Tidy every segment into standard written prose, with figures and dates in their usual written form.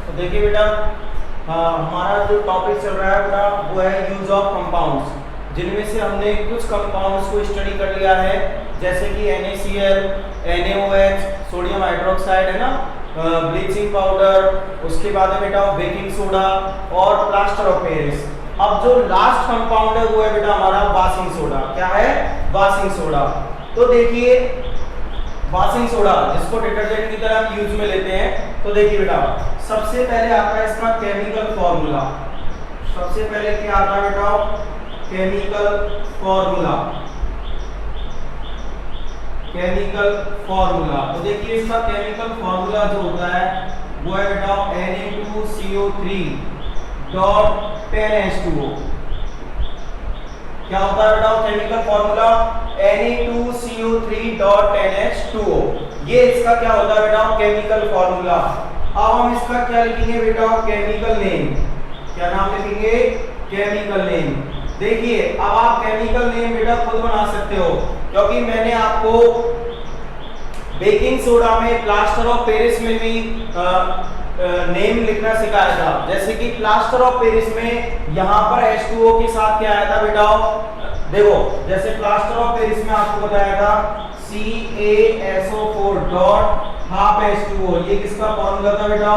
तो देखिए बेटा, हमारा जो टॉपिक चल रहा है बेटा वो है यूज ऑफ कंपाउंड्स, जिनमें से हमने कुछ कंपाउंड्स को स्टडी कर लिया है, जैसे कि NaCl, NaOH, सोडियम हाइड्रोक्साइड है ना, ब्लीचिंग पाउडर, उसके बाद है बेटा बेकिंग सोडा और प्लास्टर ऑफ पेरिस। अब जो लास्ट कंपाउंड है वो है बेटा हमारा वाशिंग सोडा। क्या है? Washing soda. तो देखिए वाशिंग सोडा जिसको डिटर्जेंट की तरह हम यूज में लेते हैं, तो देखिए बेटा सबसे पहले आता है इसका केमिकल फॉर्मूला। सबसे पहले क्या आता है बेटा? Chemical formula. केमिकल फॉर्मूला, तो देखिए इसका केमिकल फॉर्मूला जो होता है वो है बेटा Na2CO3.10H2O। क्या होता है बेटा केमिकल फॉर्मूला? Na2CO3.10H2O। ये इसका क्या होता है बेटा? Chemical formula. अब हम इसका क्या लिखेंगे बेटा? Chemical name. क्या नाम लिखेंगे? Chemical name. देखिए अब आप केमिकल नेम बेटा खुद बना सकते हो, क्योंकि मैंने आपको बेकिंग सोडा में, प्लास्टर ऑफ पेरिस में भी नेम लिखना सिखाया था। जैसे कि प्लास्टर ऑफ पेरिस में यहाँ पर H2O के साथ क्या आया था बेटा? देखो जैसे प्लास्टर ऑफ पेरिस में आपको बताया था CaSO4.12H2O। ये किसका फॉर्मूला था बेटा?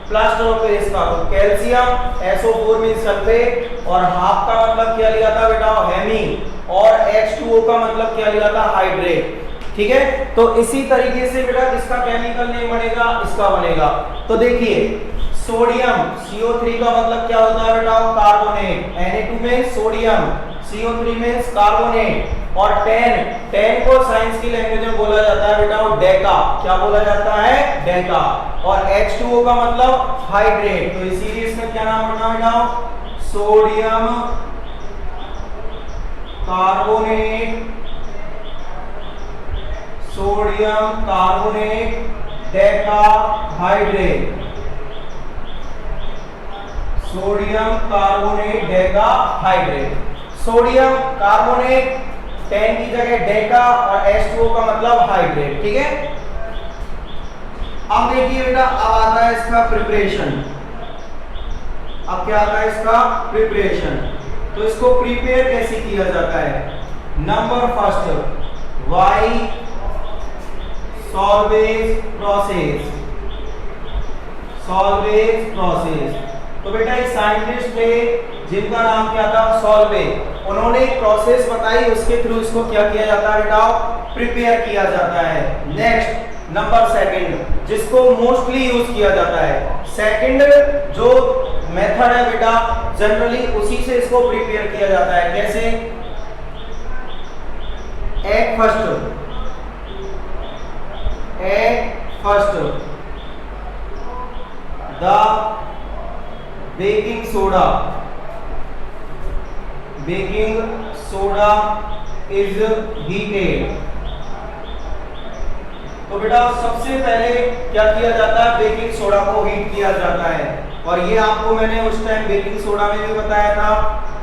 प्लास्टर ऑफ पेरिस का। तो कैल्शियम, SO4 मीन सल्फेट, और हाफ का मतलब क्या लिया था बेटा? हेमी, और H2O का मतलब क्या लिया था? हाइड्रेट। ठीक है, तो इसी तरीके से बेटा किसका केमिकल नेम बनेगा? इसका बनेगा। तो देखिए सोडियम CO3 का मतलब क्या होता है बेटा? कार्बोनेट। Na2 में सोडियम, CO3 में कार्बोनेट, और 10 को साइंस की लैंग्वेज में बोला जाता है बेटा डेका। क्या बोला जाता है? डेका। और H2O का मतलब हाइड्रेट। तो इसीलिए इसका क्या नाम बना बेटा? Sodium carbonate. Sodium carbonate Deka hydrate. Sodium carbonate Deka hydrate. Sodium carbonate 10 की जगह डेका, और H2O का मतलब हाइड्रेट। ठीक है, अब देखिए बेटा अब आता है इसका प्रिपरेशन। अब क्या आता है इसका? प्रिपरेशन। तो इसको प्रिपेयर कैसे किया जाता है? नंबर फर्स्ट, वाई सॉल्वेज प्रोसेस। Solvay's process. तो बेटा एक साइंटिस्ट थे जिनका नाम क्या था? सॉल्वे। उन्होंने एक प्रोसेस बताई, उसके थ्रू इसको क्या किया जाता है बेटा? प्रिपेयर किया जाता है। नेक्स्ट नंबर सेकंड, जिसको मोस्टली यूज किया जाता है। सेकंड जो मेथड है बेटा जनरली उसी से इसको प्रिपेयर किया जाता है। कैसे? Egg first the baking soda is heated. तो बेटा सबसे पहले क्या किया जाता है? बेकिंग सोडा को हीट किया जाता है। और ये आपको मैंने उस टाइम बेकिंग सोडा में भी बताया था।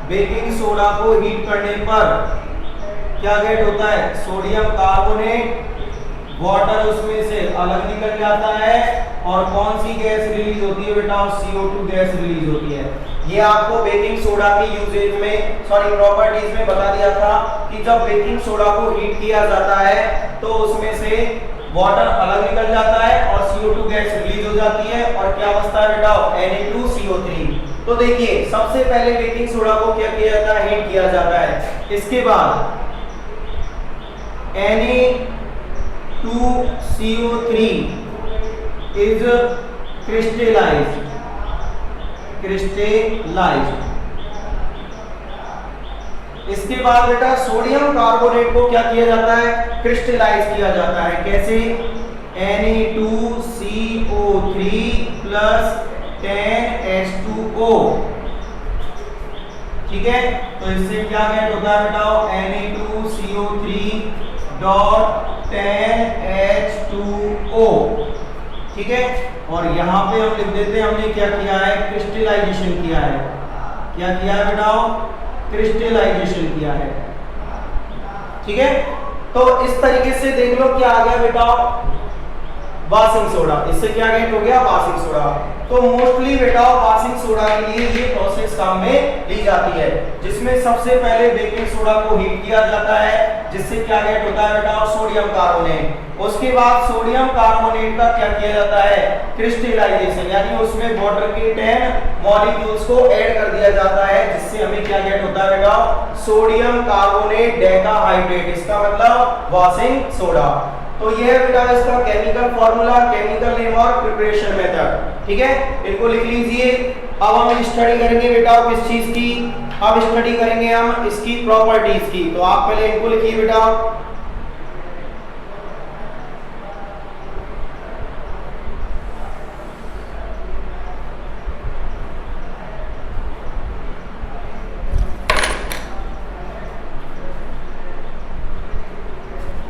बेकिंग सोडा को हीट करने पर क्या गेट होता है? सोडियम कार्बोनेट, वाटर उसमें से अलग निकल जाता है, और कौन सी गैस रिलीज होती है बेटा? CO2 गैस रिलीज होती है। ये आपको बेकिंग सोडा की यूजेज में, प्रॉपर्टीज में बता दिया था कि जब बेकिंग सोडा को हीट किया जाता है तो उसमें से वाटर अलग निकल जाता है और CO2 गैस रिलीज हो जाती है, और क्या बचता है बेटा? Na2CO3। तो देखिए सबसे पहले बेकिंग सोडा को क्या किया जाता है? हीट किया जाता है। इसके बाद Na2CO3 is crystallized। इसके बाद बेटा सोडियम कार्बोनेट को क्या किया जाता है? क्रिस्टलाइज किया जाता है। कैसे? Na2CO3 plus 10H2O। ठीक है, तो इससे क्या गेट होता है बेटा? Na2CO3.10H2O। ठीक है, और यहां पे हम लिख देते हैं हमने क्या किया है? क्रिस्टलाइजेशन किया है। क्या किया है बेटा? क्रिस्टलाइजेशन किया है। ठीक है, तो इस तरीके से देख लो क्या आ गया बेटा? Washing soda. इससे क्या गेट हो गया? Washing soda. तो मोस्टली बेटा वाशिंग सोडा के लिए ये प्रोसेस काम में ली जाती है, जिसमें सबसे पहले बेकिंग सोडा को हीट किया जाता है, जिससे क्या गेट होता है बेटा? Sodium carbonate. उसके बाद सोडियम कार्बोनेट का क्या किया जाता है? क्रिस्टलाइजेशन, यानी उसमें वाटर के 10 मॉलिक्यूल्स को ऐड कर दिया जाता है, जिससे हमें क्या गेट होता है बेटा? Sodium carbonate decahydrate. इसका मतलब वाशिंग सोडा। तो ये है बेटा इसका केमिकल फार्मूला, केमिकल नेम और प्रिपरेशन मेथड। ठीक है, इनको लिख लीजिए। अब हम स्टडी करेंगे बेटा किस चीज की? अब स्टडी करेंगे हम इसकी प्रॉपर्टीज की। तो आप पहले इनको लिखिए बेटा।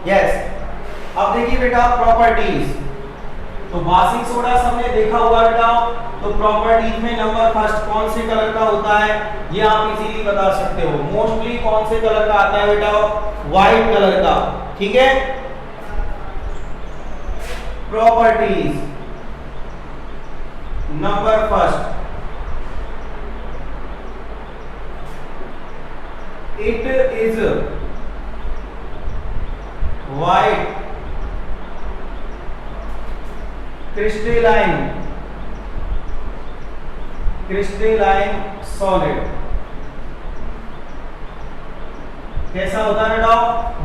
यस, अब देखिए बेटा प्रॉपर्टीज। तो वाशिंग सोडा सबने देखा होगा बेटा। तो प्रॉपर्टीज में नंबर फर्स्ट कौन से कलर का होता है, ये आप इजीली बता सकते हो। मोस्टली कौन से कलर का आता है बेटा? व्हाइट कलर का। ठीक है। Properties number first, it is white crystalline solid. कैसा होता है बेटा?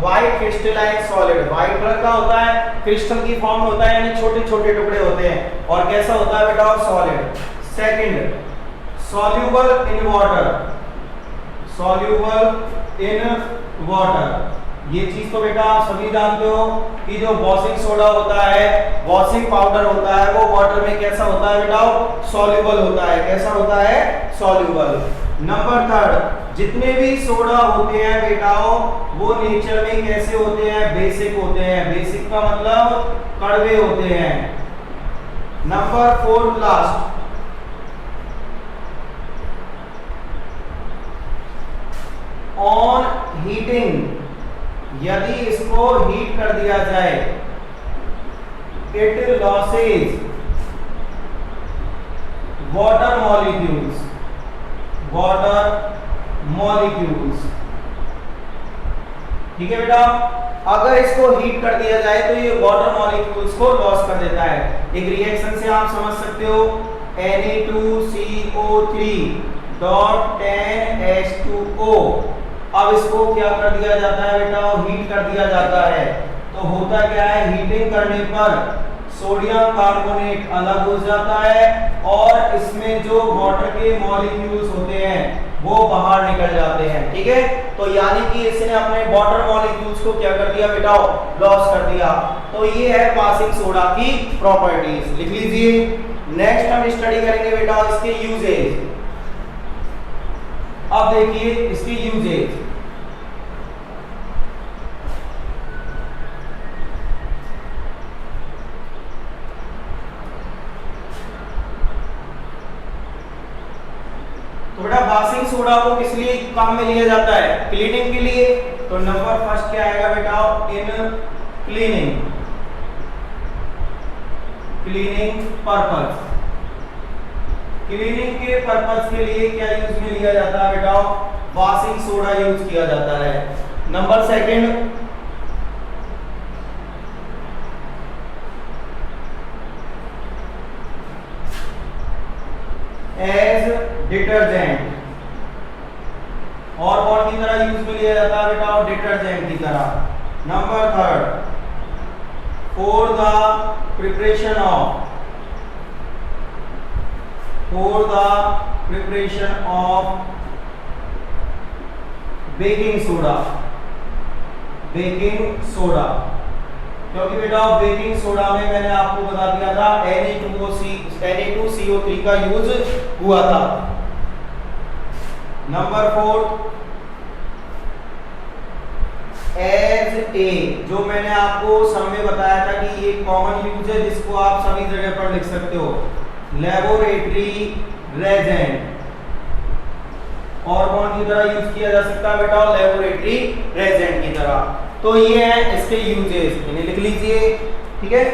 White crystalline solid. White colour का होता है, क्रिस्टल की फॉर्म में होता है, यानी छोटे छोटे टुकड़े होते हैं। और कैसा होता है बेटा? Solid. Second, soluble in water. Soluble in water, ये चीज तो बेटा आप सभी जानते हो कि जो वॉशिंग सोडा होता है, वॉशिंग पाउडर होता है, वो वाटर में कैसा होता है बेटा? सॉल्यूबल होता है। कैसा होता है? सॉल्यूबल। नंबर थर्ड, जितने भी सोडा होते हैं बेटा वो नेचर में कैसे होते हैं? बेसिक होते हैं। बेसिक का मतलब कड़वे होते हैं। Number fourth last, on heating, यदि इसको हीट कर दिया जाए, इट लॉसेज वाटर मॉलिक्यूल्स। ठीक है बेटा, अगर इसको हीट कर दिया जाए तो ये वाटर मॉलिक्यूल्स को लॉस कर देता है। एक रिएक्शन से आप समझ सकते हो, Na2CO3.10H2O। अब इसको क्या कर दिया जाता है बेटा? हीट कर दिया जाता है। तो होता क्या है? हीटिंग करने पर सोडियम कार्बोनेट अलग हो जाता है और इसमें जो वाटर के मॉलिक्यूल्स होते हैं वो बाहर निकल जाते हैं। ठीक है, तो यानी कि इसने अपने वाटर मॉलिक्यूल्स को क्या कर दिया बेटा? लॉस कर दिया। तो ये है वाशिंग सोडा की प्रॉपर्टीज। लिख लीजिए। नेक्स्ट हम स्टडी करेंगे बेटा इसके यूजेज। अब देखिए इसकी यूजेज। तो बेटा वाशिंग सोडा को किस लिए काम में लिया जाता है? क्लीनिंग के लिए। तो नंबर फर्स्ट क्या आएगा बेटा? इन क्लीनिंग पर्पस। क्लीनिंग के पर्पस के लिए क्या यूज में लिया जाता है बेटा? वाशिंग सोडा यूज किया जाता है। Number second, as detergent. और कौन की तरह यूज में लिया जाता है बेटा? डिटर्जेंट की तरह। Number third, for the preparation of baking soda. क्योंकि बेटा बेकिंग सोडा में मैंने आपको बता दिया था Na2CO3 का यूज हुआ था। नंबर फोर, एज ए, जो मैंने आपको सब में बताया था कि ये कॉमन यूज है जिसको आप सभी जगह पर लिख सकते हो, लेबोरेटरी रेजेंट। और कौन की तरह यूज किया जा सकता है बेटा? लेबोरेटरी रेजेंट की तरह। तो ये है इसके यूजेस, इन्हें लिख लीजिए। ठीक है।